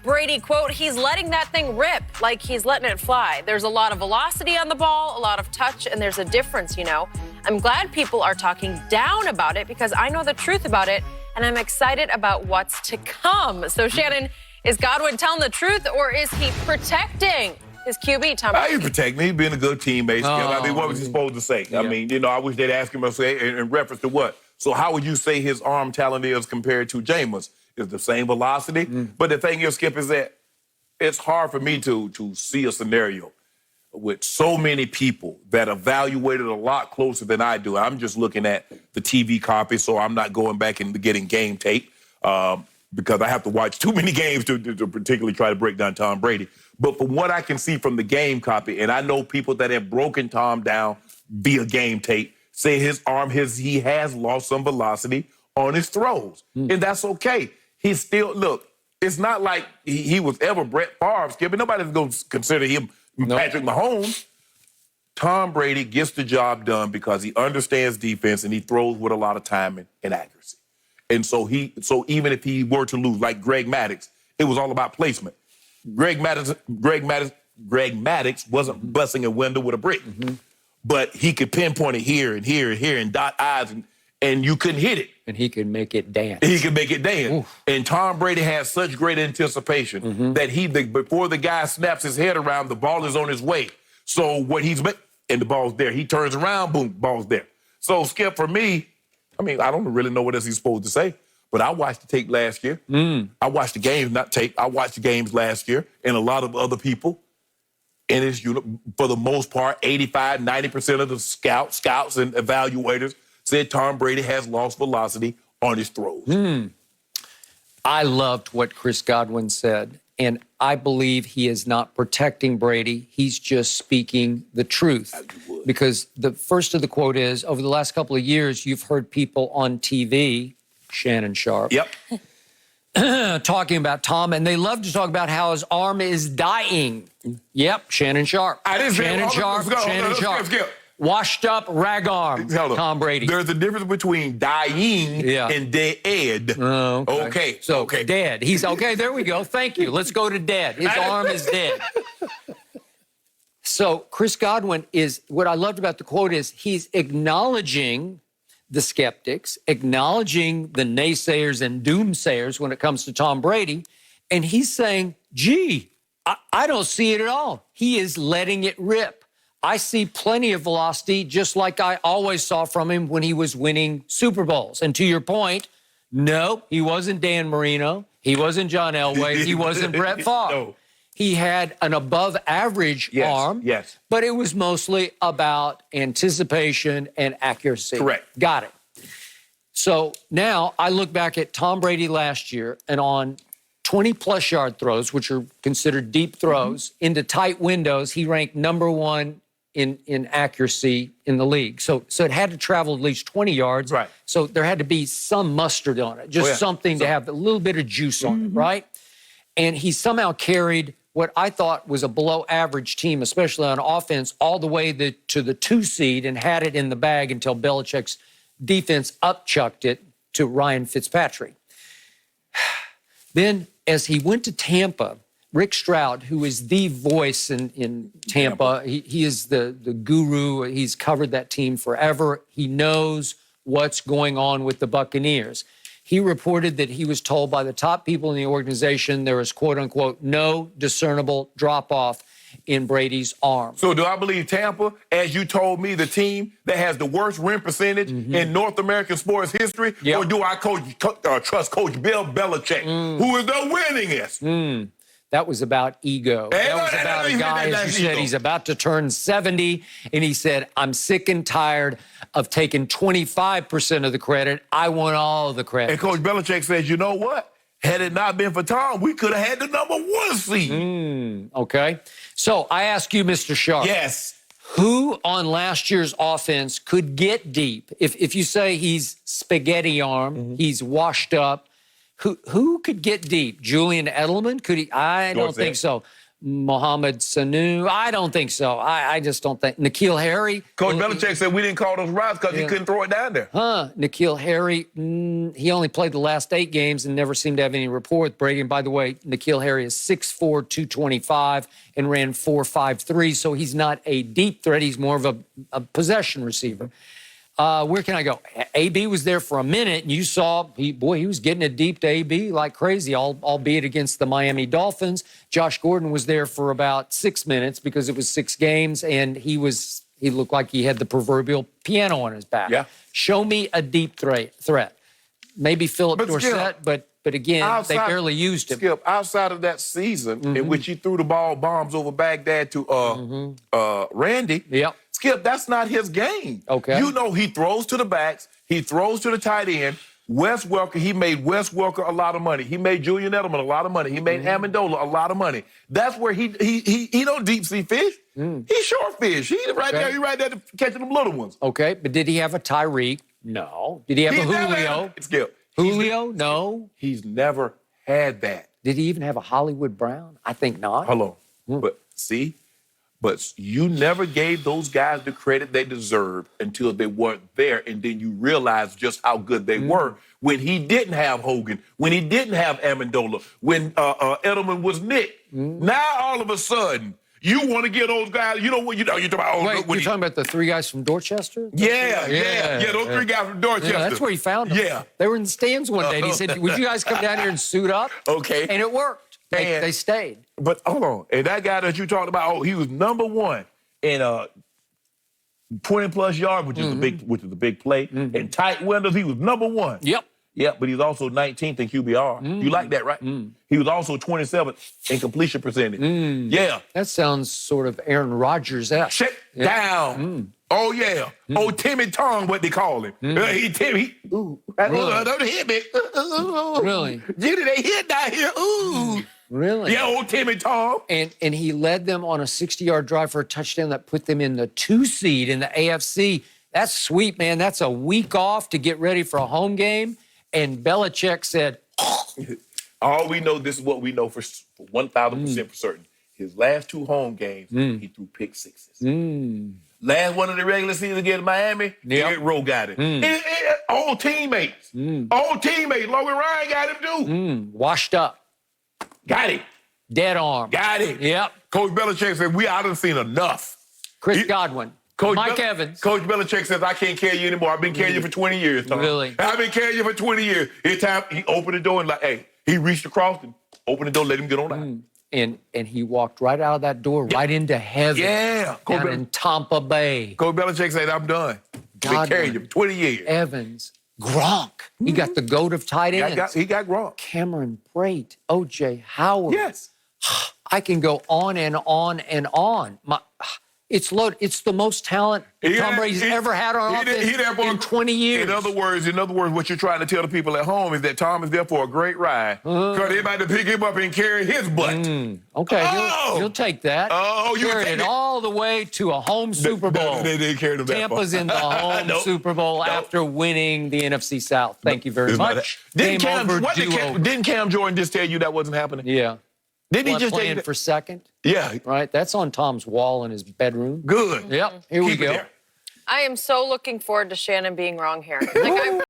Brady, quote, he's letting that thing rip, like he's letting it fly. There's a lot of velocity on the ball, a lot of touch, and there's a difference, you know. I'm glad people are talking down about it because I know the truth about it, and I'm excited about what's to come. So, Shannon, is Godwin telling the truth, or is he protecting his QB, Tom Brady? He's protecting me. He's being a good teammate. I mean, what was he supposed to say? Yeah. I mean, you know, I wish they'd ask him to say in reference to what? So how would you say his arm talent is compared to Jameis? Is the same velocity? But the thing is, Skip, is that it's hard for me to see a scenario with so many people that evaluate it a lot closer than I do. I'm just looking at the TV copy, so I'm not going back and getting game tape because I have to watch too many games to particularly try to break down Tom Brady. But from what I can see from the game copy, and I know people that have broken Tom down via game tape, say his arm, he has lost some velocity on his throws. And that's okay. He's still, look, it's not like he was ever Brett Favre, Skip, and nobody's going to consider him Patrick Mahomes. Tom Brady gets the job done because he understands defense and he throws with a lot of timing and accuracy. And so even if he were to lose, like Greg Maddux, it was all about placement. Greg Maddux wasn't busting a window with a brick. But he could pinpoint it here and here and here and dot I's, and you couldn't hit it. And he could make it dance. He could make it dance. And Tom Brady has such great anticipation that before the guy snaps his head around, the ball is on his way. So and the ball's there. He turns around, boom, ball's there. So, Skip, for me, I mean, I don't really know what else he's supposed to say, but I watched the tape last year. I watched the games, not tape. I watched the games last year, and a lot of other people. And it's, for the most part, 85, 90% of the scouts and evaluators said Tom Brady has lost velocity on his throws. I loved what Chris Godwin said, and I believe he is not protecting Brady. He's just speaking the truth. Because the first of the quote is, over the last couple of years, you've heard people on TV, Shannon Sharp, talking about Tom, and they love to talk about how his arm is dying. Yep, Shannon Sharp. Shannon Sharp. Washed up rag arm, Tom Brady. There's a difference between dying and dead. Okay. So dead. He's okay. There we go. Thank you. Let's go to dead. His arm is dead. So Chris Godwin what I loved about the quote is he's acknowledging the skeptics, acknowledging the naysayers and doomsayers when it comes to Tom Brady, and he's saying, gee, I don't see it at all. He is letting it rip. I see plenty of velocity, just like I always saw from him when he was winning Super Bowls. And to your point, no, he wasn't Dan Marino. He wasn't John Elway. He wasn't Brett Favre. No. He had an above-average arm, but it was mostly about anticipation and accuracy. Correct. Got it. So now I look back at Tom Brady last year, and on 20-plus yard throws, which are considered deep throws, into tight windows, he ranked #1 in accuracy in the league. So it had to travel at least 20 yards. Right. So there had to be some mustard on it, just something to have a little bit of juice on it, right? And he somehow carried what I thought was a below-average team, especially on offense, all the way to the 2 seed and had it in the bag until Belichick's defense upchucked it to Ryan Fitzpatrick. Then, as he went to Tampa, Rick Stroud, who is the voice in Tampa, he is the guru. He's covered that team forever. He knows what's going on with the Buccaneers. He reported that he was told by the top people in the organization there was, quote-unquote, no discernible drop-off in Brady's arm. So do I believe Tampa, as you told me, the team that has the worst win percentage in North American sports history, or do I trust Coach Bill Belichick, who is the winningest? That was about ego. That was about a guy, as you said, he's about to turn 70, and he said, I'm sick and tired of taking 25% of the credit. I want all the credit. And Coach Belichick says, you know what? Had it not been for Tom, we could have had the #1 seed. Okay. So I ask you, Mr. Sharp. Yes. Who on last year's offense could get deep? If you say he's spaghetti arm, he's washed up, who could get deep? Julian Edelman? Could he? I don't think so. Mohamed Sanu. I don't think so. I just don't think. N'Keal Harry. Coach Belichick said we didn't call those routes because he couldn't throw it down there. N'Keal Harry, he only played the last 8 games and never seemed to have any rapport with Brady. And by the way, N'Keal Harry is 6'4", 225 and ran 4.53, so he's not a deep threat. He's more of a possession receiver. Where can I go? AB was there for a minute, and you saw, he was getting it deep to AB like crazy, albeit against the Miami Dolphins. Josh Gordon was there for about 6 minutes because it was 6 games, and he looked like he had the proverbial piano on his back. Yeah. Show me a deep threat. Maybe Philip Dorsett, but again, they barely used him. Skip, outside of that season in which he threw the bombs over Baghdad to Randy, Yep. Skip, that's not his game. Okay. You know he throws to the backs, he throws to the tight end. Wes Welker, he made Wes Welker a lot of money. He made Julian Edelman a lot of money. He made Amendola a lot of money. That's where he don't deep sea fish. He short fish. He right there catching them little ones. Okay, but did he have a Tyreek? No. Did he have a Julio? Skip. Julio? No. He's never had that. Did he even have a Hollywood Brown? I think not. Hold on. But see, you never gave those guys the credit they deserved until they weren't there, and then you realized just how good they were when he didn't have Hogan, when he didn't have Amendola, when Edelman was Nick. Now all of a sudden, you want to get those guys. You know what? You're talking about. Wait, you're talking about the 3 guys from Dorchester? Yeah, those 3 guys from Dorchester. Yeah, that's where he found them. Yeah. They were in the stands one day, and he said, would you guys come down here and suit up? Okay. And it worked. They stayed. But hold on. And that guy that you talked about, he was number 1 in 20-plus yards, which is the big play. And tight windows, he was number 1. Yep. Yeah, but he's also 19th in QBR. You like that, right? He was also 27th in completion percentage. Yeah. That sounds sort of Aaron Rodgers-esque. Check down. Oh, yeah. Oh, Timmy Tong, what they call him. Don't hit me. Really? Jimmy, they hit down here. Ooh. Really? Yeah, old Timmy Tong. And he led them on a 60-yard drive for a touchdown that put them in the 2 seed in the AFC. That's sweet, man. That's a week off to get ready for a home game. And Belichick said, all we know, this is what we know for 1,000% for certain. His last 2 home games, he threw pick 6s. Last one of the regular season against Miami, Eric Rowe got it. All teammates. All teammates. Logan Ryan got him too. washed up, Got it. dead arm. Got it. Yep. Coach Belichick said, I done seen enough. Chris Godwin. Mike Evans. Coach Belichick says, I can't carry you anymore. I've been carrying you for 20 years, Tom. Really? I've been carrying you for 20 years. It's time. He opened the door and he reached across and opened the door, let him get on out. And he walked right out of that door, right into heaven. Yeah. Down in Tampa Bay. Coach Belichick said, I'm done. Been carrying you for 20 years. Evans. Gronk. He got the GOAT of tight ends. He got Gronk. Cameron Brate. O.J. Howard. Yes. I can go on and on and on. It's loaded. It's the most talent Tom Brady's ever had on offense in 20 years. In other words, what you're trying to tell the people at home is that Tom is there for a great ride. Because they're about to pick him up and carry his butt. Okay, he'll take that. Oh, you carry it all the way to a home Super Bowl. They didn't carry him that far. Tampa's in the home Super Bowl after winning the NFC South. Thank you very much. Didn't Cam Jordan just tell you that wasn't happening? Yeah. Didn't he just playing for second? Yeah. Right? That's on Tom's wall in his bedroom. Good. Yep. Here we go. I am so looking forward to Shannon being wrong here. Like,